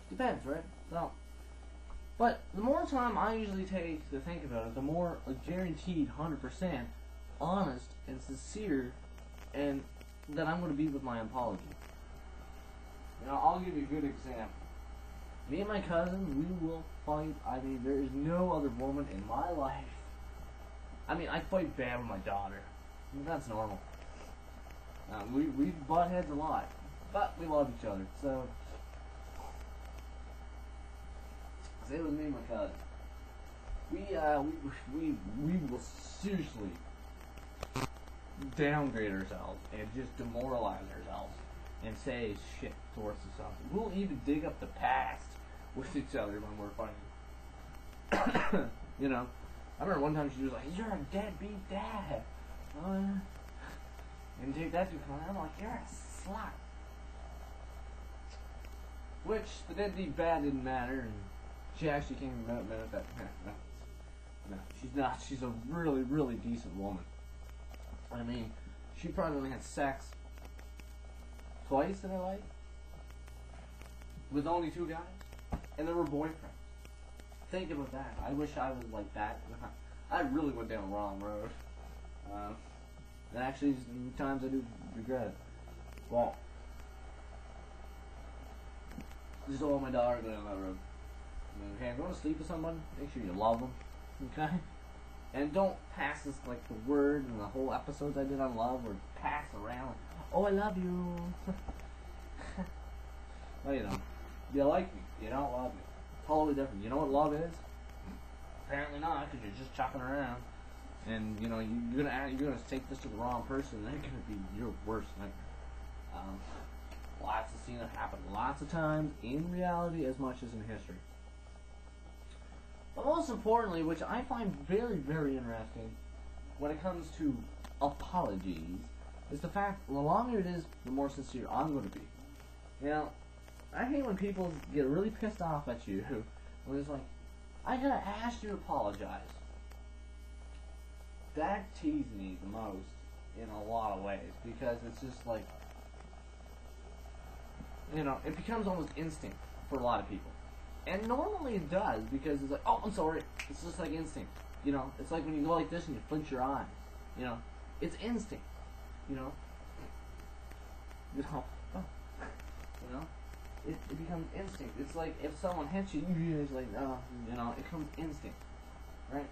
Depends, right? So, but the more time I usually take to think about it, the more a guaranteed 100% honest and sincere and that I'm going to be with my apology. You know, I'll give you a good example. Me and my cousin, we will fight. I mean, there is no other woman in my life. I mean, I fight bad with my daughter. That's normal. We butt heads a lot, but we love each other. So, same with me and my cousin. We will seriously downgrade ourselves and just demoralize ourselves and say shit towards something. We'll even dig up the past with each other when we're fighting. You know, I remember one time she was like, "You're a deadbeat dad." And take that to come. I'm like, "You're a slut." Which the deadbeat bad didn't matter, and she actually came and met that. No, she's not. She's a really, really decent woman. I mean, she probably only had sex twice in her life with only 2 guys, and they were boyfriends. Think about that. I wish I was like that. I really went down the wrong road. And actually, times I do regret it. Well, just don't want my daughter to go down that road. Okay, I'm going to sleep with someone. Make sure you love them. Okay? And don't pass this, like, the word and the whole episodes I did on love or pass around. Oh, I love you. Well, you know, you like me. You don't love me. Totally different. You know what love is? Apparently not, because you're just chopping around. And, you know, you're gonna take this to the wrong person, and they're gonna be your worst nightmare. Lots of scenes have happened lots of times in reality as much as in history. But most importantly, which I find very, very interesting when it comes to apologies, is the fact the longer it is, the more sincere I'm going to be. Now, I hate when people get really pissed off at you when it's like, I gotta ask you to apologize. That teases me the most in a lot of ways, because it's just like, you know, it becomes almost instinct for a lot of people. And normally it does, because it's like, oh, I'm sorry. It's just like instinct. You know, it's like when you go like this and you flinch your eyes. You know, it's instinct. You know, oh. You know, it becomes instinct. It's like if someone hits you, it's like, oh, you know, it comes instinct, right?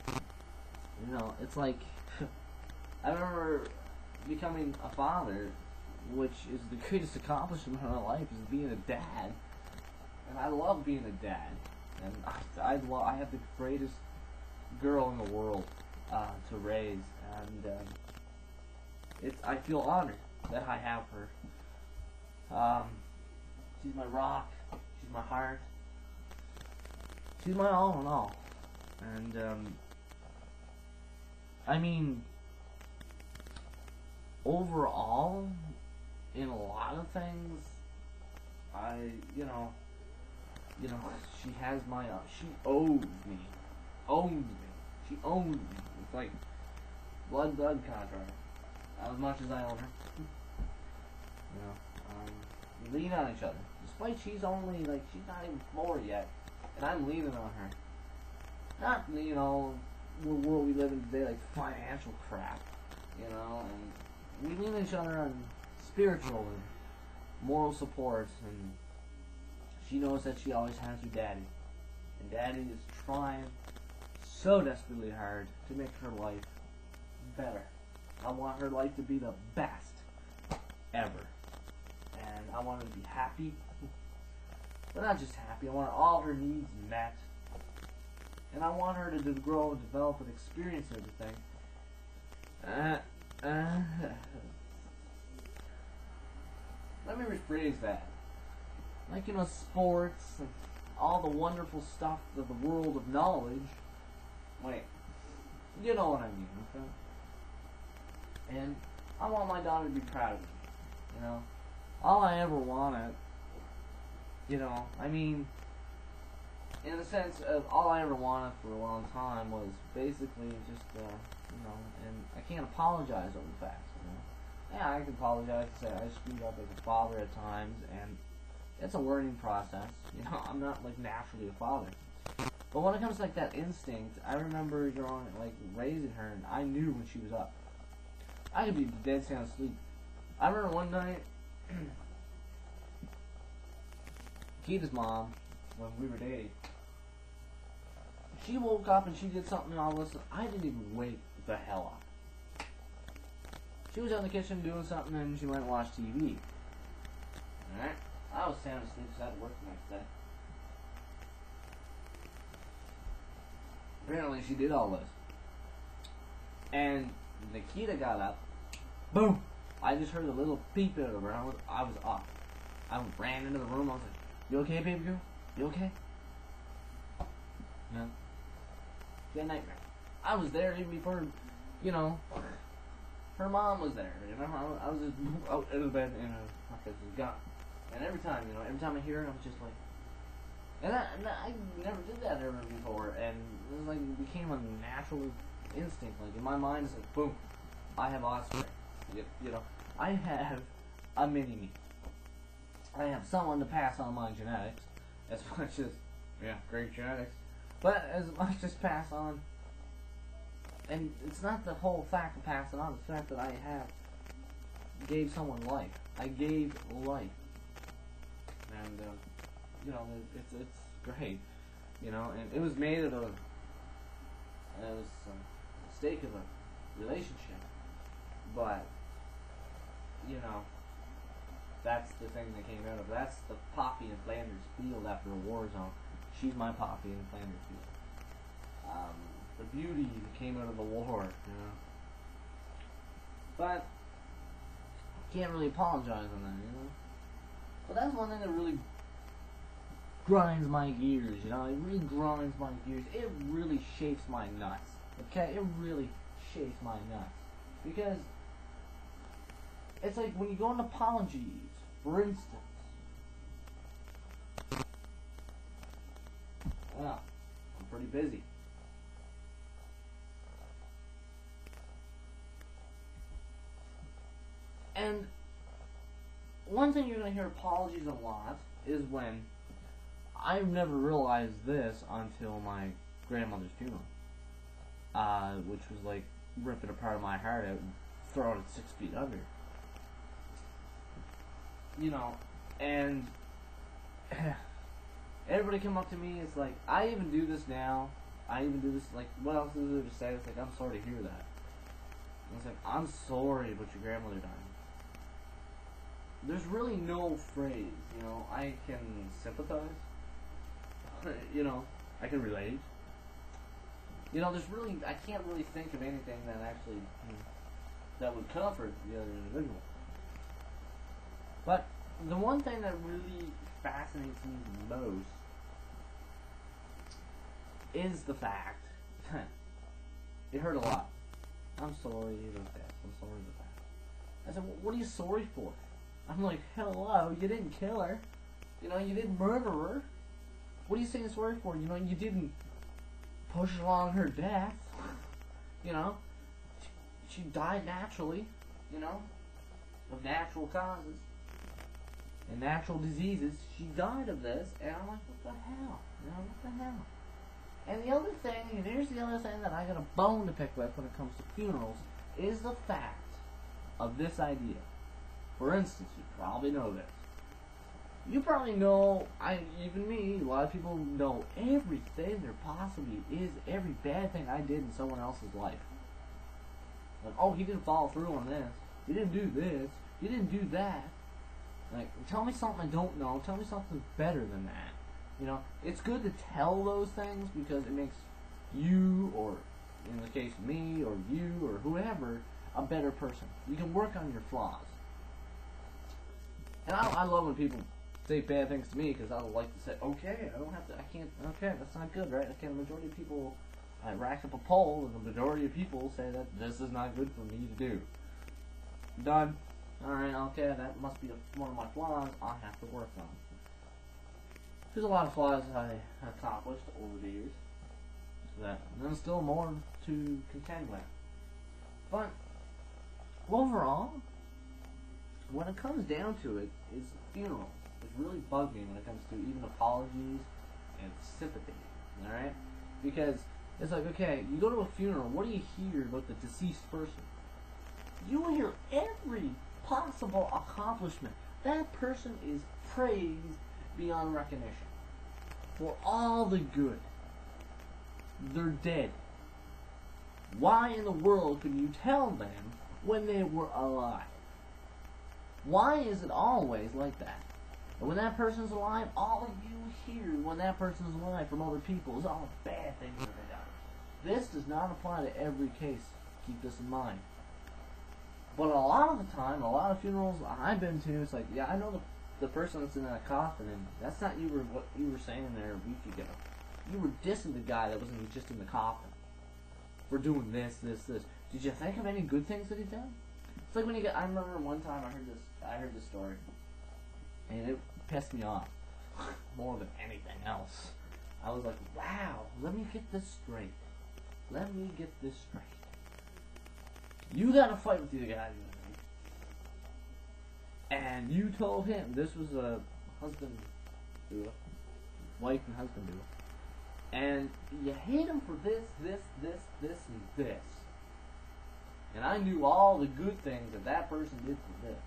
You know, it's like, I remember becoming a father, which is the greatest accomplishment of my life, is being a dad. And I love being a dad. And I have the greatest girl in the world to raise. And I feel honored that I have her. She's my rock. She's my heart. She's my all in all. And, I mean, overall, in a lot of things, she has my, she owes me. She owns me. It's like blood contract. As much as I own her. You know, we lean on each other. Despite she's only, like, she's not even 4 yet. And I'm leaning on her. Not, you know, the world we live in today, like financial crap. You know, and we lean on each other on spiritual and moral support, and she knows that she always has her daddy. And daddy is trying so desperately hard to make her life better. I want her life to be the best ever. And I want her to be happy. But not just happy, I want all her needs met. And I want her to grow and develop and experience everything. Let me rephrase that. Like, you know, sports and all the wonderful stuff of the world of knowledge. Wait, you know what I mean, okay? And I want my daughter to be proud of me, you know? All I ever wanted, you know, I mean, in the sense of all I ever wanted for a long time was basically just, you know, and I can't apologize over the facts, you know? Yeah, I can apologize and say I screwed up as a father at times, and it's a learning process. You know, I'm not like naturally a father. But when it comes to like that instinct, I remember growing, like raising her, and I knew when she was up. I could be dead sound asleep. I remember one night, Keita's mom, when we were dating, she woke up and she did something and all this. I didn't even wake the hell up. She was out in the kitchen doing something and she went and watched TV. Alright? I was sound asleep because I had to work the next day. Apparently she did all this. And Nikita got up. Boom! I just heard a little peep out of her. I was up. I ran into the room. I was like, "You okay, baby girl? You okay?" Yeah. She had a nightmare. I was there even before, you know, her mom was there. You know, I was just out of the bed and my face was gone. And every time, you know, every time I hear it, I was just like, and I never did that ever before. And it was like it became a natural instinct. Like in my mind, it's like, boom, I have offspring. You know, I have a mini-me. I have someone to pass on my genetics, as much as, yeah, great genetics, but as much as pass on, and it's not the whole fact of passing on, it's the fact that I gave someone life. I gave life. And, you know, it's great, you know, and it was made of a mistake of a relationship, but, you know, that's the thing that came out of it. That's the poppy in Flanders Field after a war zone. She's my poppy in Flanders Field. The beauty that came out of the war, you know. But can't really apologize on that, you know. But that's one thing that really grinds my gears, you know. It really grinds my gears. It really shakes my nuts. Okay, it really shakes my nuts because it's like when you go into apologies, for instance. Well, I'm pretty busy. And one thing you're going to hear apologies a lot is when I've never realized this until my grandmother's funeral, which was like ripping a part of my heart out and throwing it 6 feet under. You know, and everybody come up to me, it's like, I even do this now, I even do this, like, what else is there to say? It's like, I'm sorry to hear that. And it's like, I'm sorry about your grandmother dying. There's really no phrase, you know, I can sympathize, you know, I can relate. You know, there's really, I can't really think of anything that actually, that would comfort the other individual. But the one thing that really fascinates me the most is the fact it hurt a lot. I'm sorry about that. I'm sorry about that. I said, what are you sorry for? I'm like, hello, you didn't kill her. You know, you didn't murder her. What are you saying sorry for? You know, you didn't push along her death. You know, she died naturally, you know, of natural causes. And natural diseases, she died of this, and I'm like, what the hell? You know, what the hell? And the other thing, and here's the other thing that I got a bone to pick with when it comes to funerals, is the fact of this idea. For instance, you probably know this. You probably know, even me, a lot of people know everything there possibly is, every bad thing I did in someone else's life. Like, oh, he didn't follow through on this. He didn't do this. He didn't do that. Like, tell me something I don't know. Tell me something better than that. You know, it's good to tell those things because it makes you, or in the case of me, or you, or whoever, a better person. You can work on your flaws. And I love when people say bad things to me because I like to say, okay, I don't have to, I can't, okay, that's not good, right? Okay, the majority of people, I rack up a poll, and the majority of people say that this is not good for me to do. Done. Alright, okay, that must be one of my flaws I'll have to work on. There's a lot of flaws I accomplished over the years. And there's still more to contend with. But, overall, when it comes down to it, is funerals. It really bugged me when it comes to even apologies and sympathy. All right, because it's like, okay, you go to a funeral. What do you hear about the deceased person? You will hear every possible accomplishment. That person is praised beyond recognition for all the good. They're dead. Why in the world could you tell them when they were alive? Why is it always like that? And when that person's alive, all you hear when that person's alive from other people is all the bad things that they done. This does not apply to every case. Keep this in mind. But a lot of the time, a lot of funerals I've been to, it's like, yeah, I know the person that's in that coffin, and that's not what you were saying there a week ago. You were dissing the guy that wasn't just in the coffin for doing this. Did you think of any good things that he'd done? It's like when you get. I remember one time I heard this story, and it pissed me off more than anything else. I was like, wow, let me get this straight. Let me get this straight. You got to fight with the guy the other night, and you told him this was a husband duo, wife and husband duo, and you hate him for this, and this. And I knew all the good things that person did for this.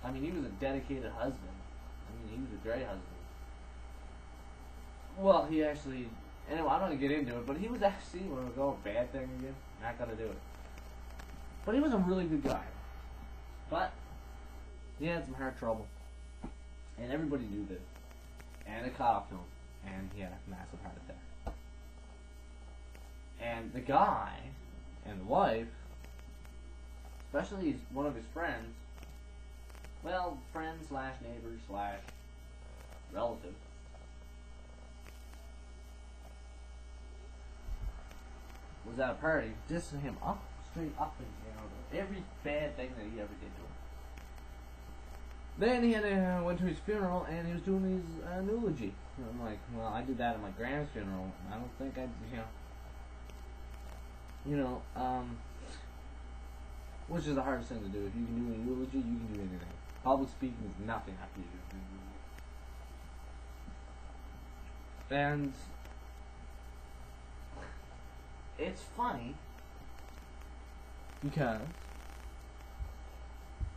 I mean, he was a dedicated husband. I mean, he was a great husband. Well, he actually. Anyway, I'm not going to get into it, but he was actually, when we go bad thing again, not going to do it. But he was a really good guy. But he had some heart trouble. And everybody knew this. And it caught up to him. And he had a massive heart attack. And the guy and the wife, especially one of his friends, well, friend slash neighbor slash relative, was at a party dissing him up, straight up and down, every bad thing that he ever did to him. Then he had went to his funeral and he was doing his eulogy. And I'm like, well, I did that at my grand's funeral. I don't think I'd, which is the hardest thing to do. If you can do a eulogy, you can do anything. Public speaking is nothing after you do. And it's funny because